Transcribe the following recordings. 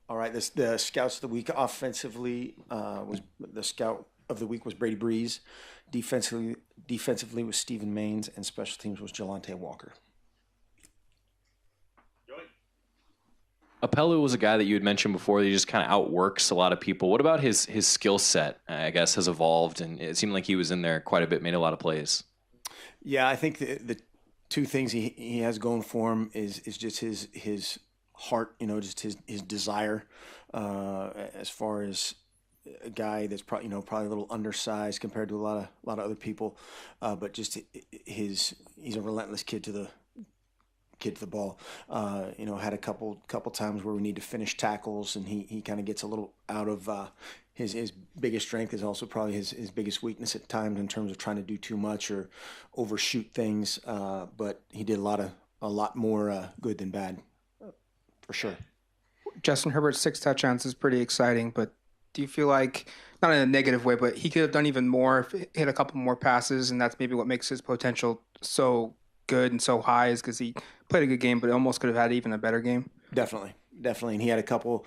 All right, the scouts of the week offensively was the scout of the week was Brady Breeze. Defensively, defensively was Stephen Maines, and special teams was Jelante Walker. Apelu was a guy that you had mentioned before that he just kind of outworks a lot of people. What about his skill set, I guess, has evolved, and it seemed like he was in there quite a bit, made a lot of plays. Yeah, I think the two things he has going for him is just his heart, just his desire, as far as a guy that's probably probably a little undersized compared to a lot of other people, but just he's a relentless kid to the ball. Had a couple times where we need to finish tackles, and he kind of gets a little out of his biggest strength is also probably his biggest weakness at times in terms of trying to do too much or overshoot things. But he did a lot more good than bad, for sure. Justin Herbert's 6 touchdowns is pretty exciting, but do you feel like, not in a negative way, but he could have done even more, if he hit a couple more passes, and that's maybe what makes his potential so good and so high, is because he played a good game, but almost could have had even a better game? Definitely, and he had a couple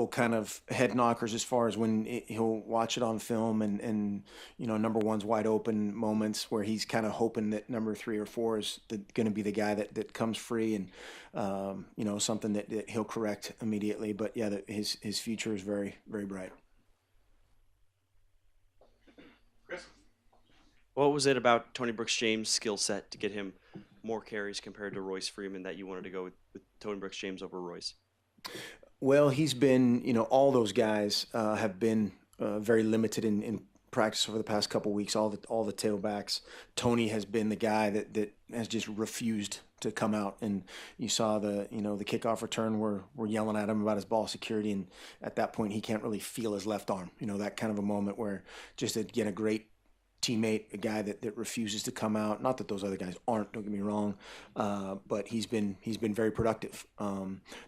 kind of head knockers as far as when he'll watch it on film and number one's wide open moments where he's kind of hoping that number 3 or 4 is going to be the guy that comes free, and something that he'll correct immediately. But yeah, his future is very, very bright. What was it about Tony Brooks James' skill set to get him more carries compared to Royce Freeman that you wanted to go with Tony Brooks James over Royce? Well, he's been, all those guys have been very limited in practice over the past couple of weeks. All the tailbacks. Tony has been the guy that has just refused to come out, and you saw the kickoff return where we're yelling at him about his ball security, and at that point he can't really feel his left arm. That kind of a moment where just again a great teammate, a guy that refuses to come out. Not that those other guys aren't, don't get me wrong, but he's been very productive.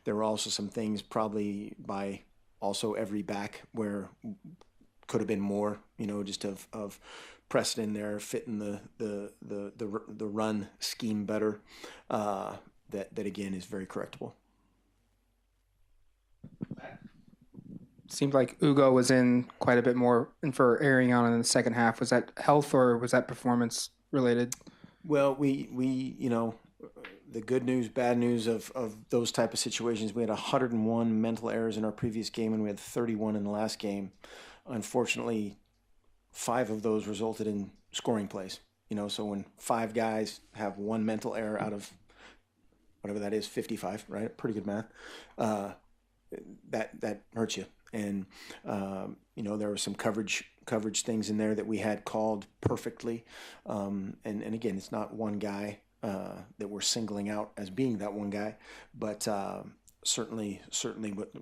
There were also some things probably by also every back where could have been more, just of Preston there fitting the run scheme better. That again is very correctable. Seemed like Ugo was in quite a bit more and for airing on in the second half. Was that health or was that performance related? Well, we the good news, bad news of those type of situations. We had 101 mental errors in our previous game, and we had 31 in the last game. Unfortunately, 5 of those resulted in scoring plays. So when 5 guys have 1 mental error out of whatever that is, 55, right? Pretty good math. That hurts you. And there were some coverage things in there that we had called perfectly. And again, it's not one guy that we're singling out as being that one guy, but certainly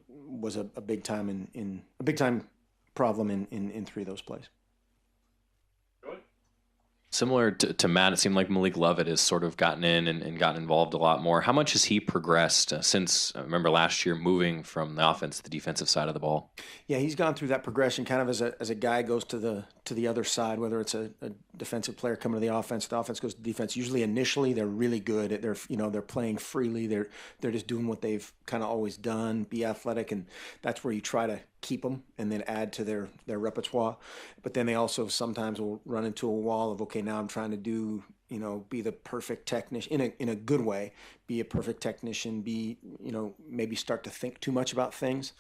was a big time a big time problem in 3 of those plays. Similar to Matt, it seemed like Malik Lovett has sort of gotten in and gotten involved a lot more. How much has he progressed since, I remember last year, moving from the offense to the defensive side of the ball? Yeah, he's gone through that progression kind of as a guy goes to the other side, whether it's a defensive player coming to the offense goes to defense. Usually initially they're really good. They're playing freely. They're just doing what they've kind of always done, be athletic, and that's where you try to keep them and then add to their repertoire. But then they also sometimes will run into a wall of, okay, now I'm trying to do, be the perfect technician in a good way, be a perfect technician, maybe start to think too much about things.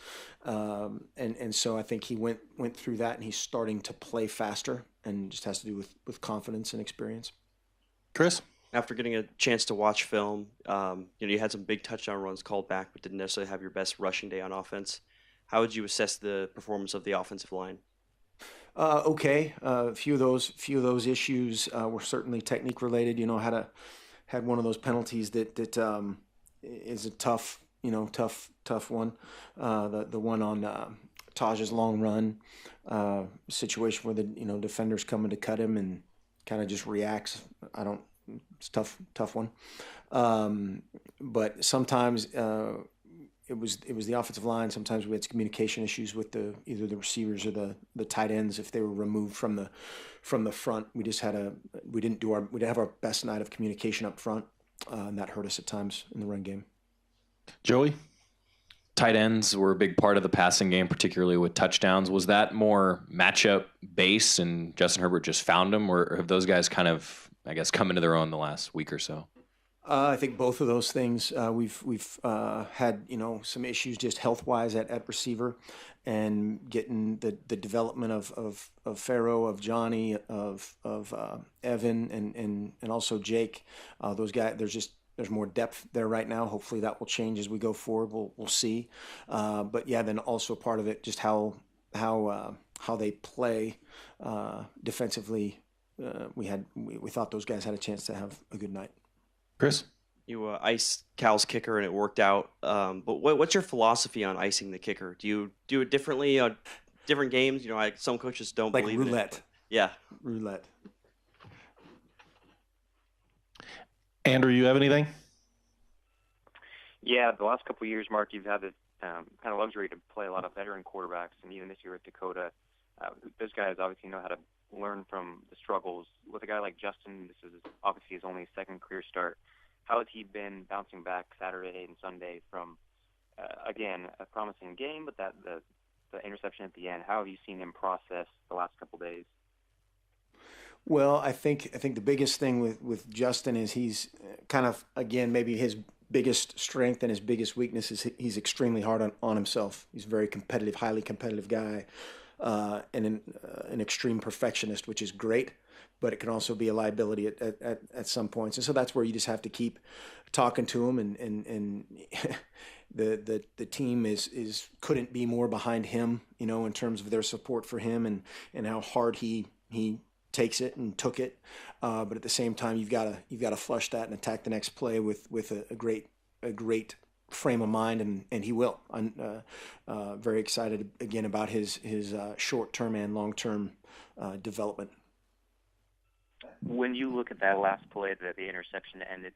And so I think he went through that, and he's starting to play faster, and just has to do with confidence and experience. Chris? After getting a chance to watch film, you had some big touchdown runs called back, but didn't necessarily have your best rushing day on offense. How would you assess the performance of the offensive line? Okay, a few of those issues were certainly technique related. Had one of those penalties that is a tough one. The one on Taj's long run situation where the defender's coming to cut him and kind of just reacts. It's tough one. But sometimes. It was the offensive line. Sometimes we had communication issues with either the receivers or the tight ends if they were removed from the front. We didn't have our best night of communication up front, and that hurt us at times in the run game. Joey? tight ends were a big part of the passing game, particularly with touchdowns. Was that more matchup based and Justin Herbert just found them, or have those guys kind of, I guess, come into their own the last week or so? I think both of those things. We've had some issues just health wise at receiver, and getting the development of Pharaoh, of Johnny, of Evan, and also Jake. Those guys. There's more depth there right now. Hopefully that will change as we go forward. We'll see. But yeah, then also part of it just how they play defensively. We thought those guys had a chance to have a good night. Chris? You iced Cal's kicker and it worked out. But what's your philosophy on icing the kicker? Do you do it differently on different games? Some coaches don't like believe roulette. in it. Yeah. Roulette. Andrew, you have anything? Yeah, the last couple of years, Mark, you've had the kind of luxury to play a lot of veteran quarterbacks, and even this year at Dakota, those guys obviously know how to learn from the struggles. With a guy like Justin, this is obviously his only second career start. How has he been bouncing back Saturday and Sunday from, again, a promising game, but the interception at the end? How have you seen him process the last couple of days? Well, I think the biggest thing with Justin is he's kind of, again, maybe his biggest strength and his biggest weakness is he's extremely hard on himself. He's a very competitive, highly competitive guy, and an extreme perfectionist, which is great, but it can also be a liability at some points. And so that's where you just have to keep talking to him, and the team is couldn't be more behind him, in terms of their support for him and how hard he takes it and took it, but at the same time you've got to flush that and attack the next play with a great frame of mind, and he will. I'm very excited again about his short-term and long-term development. When you look at that last play that the interception ended,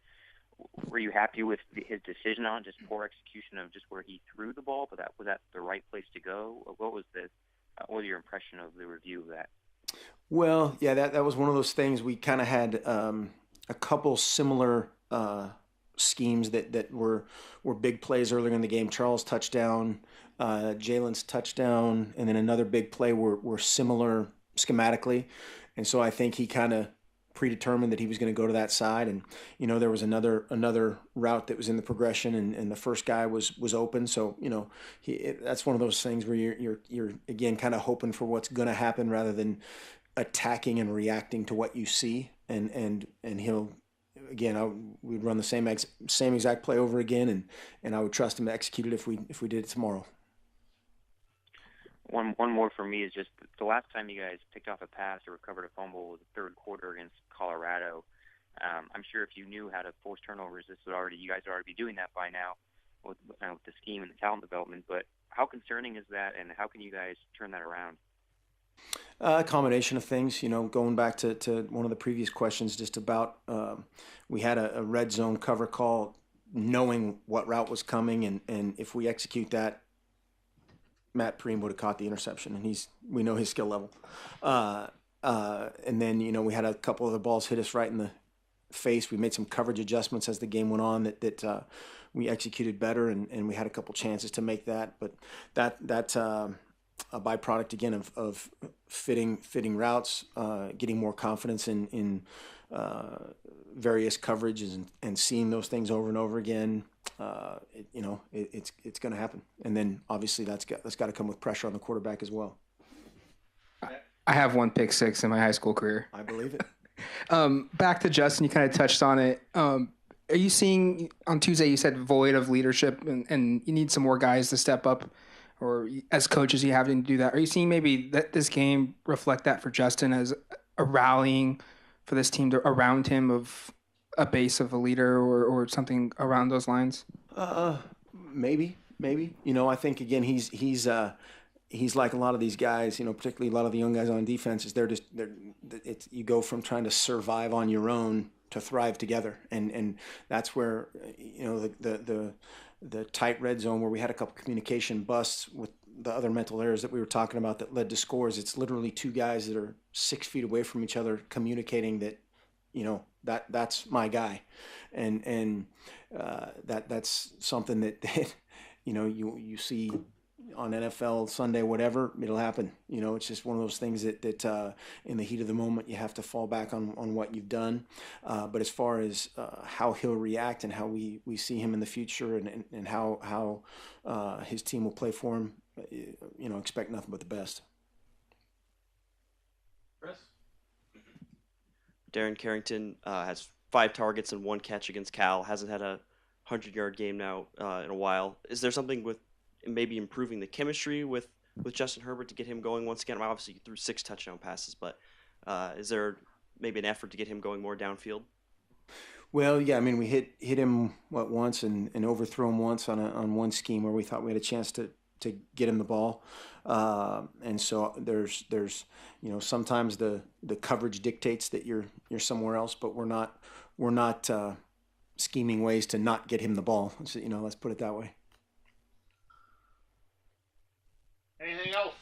were you happy with his decision on just poor execution of just where he threw the ball? But was that the right place to go? What was your impression of the review of that? Well, yeah, that was one of those things. We kind of had a couple similar schemes that were big plays earlier in the game. Charles' touchdown, Jalen's touchdown, and then another big play were similar schematically. And so I think he kind of predetermined that he was going to go to that side. And, there was another route that was in the progression, and the first guy was open. So, that's one of those things where you're again kind of hoping for what's going to happen rather than attacking and reacting to what you see. And he'll, again, we'd run the same exact play over again, and I would trust him to execute it if we did it tomorrow. One more for me is just the last time you guys picked off a pass or recovered a fumble was the third quarter against Colorado. I'm sure if you knew how to force turnovers, you guys would already be doing that by now with the scheme and the talent development. But how concerning is that, and how can you guys turn that around? A combination of things, going back to one of the previous questions, just about we had a red zone cover call, knowing what route was coming, and if we execute that, Matt Preem would have caught the interception, and we know his skill level. And then, we had a couple of the balls hit us right in the face. We made some coverage adjustments as the game went on that we executed better, and we had a couple chances to make that. But that's a byproduct, again, of fitting routes, getting more confidence in various coverages and seeing those things over and over again. It's going to happen, and then obviously that's got to come with pressure on the quarterback as well. I have one pick six in my high school career. I believe it. Back to Justin, you kind of touched on it. Are you seeing on Tuesday? You said void of leadership, and you need some more guys to step up, or as coaches, you having to do that. Are you seeing maybe that this game reflect that for Justin as a rallying for this team around him of a base of a leader or something around those lines? Maybe. I think again he's like a lot of these guys, particularly a lot of the young guys on defense. You go from trying to survive on your own to thrive together, and that's where the tight red zone where we had a couple communication busts with the other mental errors that we were talking about that led to scores. It's literally two guys that are 6 feet away from each other communicating that, that's my guy, and that's something that you see on NFL Sunday, whatever, it'll happen. It's just one of those things that in the heat of the moment, you have to fall back on what you've done. But as far as how he'll react and how we see him in the future and how his team will play for him, expect nothing but the best. Chris? Darren Carrington has 5 targets and 1 catch against Cal. Hasn't had a 100-yard game now in a while. Is there something with maybe improving the chemistry with Justin Herbert to get him going once again? Obviously, he threw 6 touchdown passes, but is there maybe an effort to get him going more downfield? Well, yeah, I mean, we hit him once and overthrow him once on one scheme where we thought we had a chance to get him the ball, and so there's sometimes the coverage dictates that you're somewhere else, but we're not scheming ways to not get him the ball. So, let's put it that way. Anything else?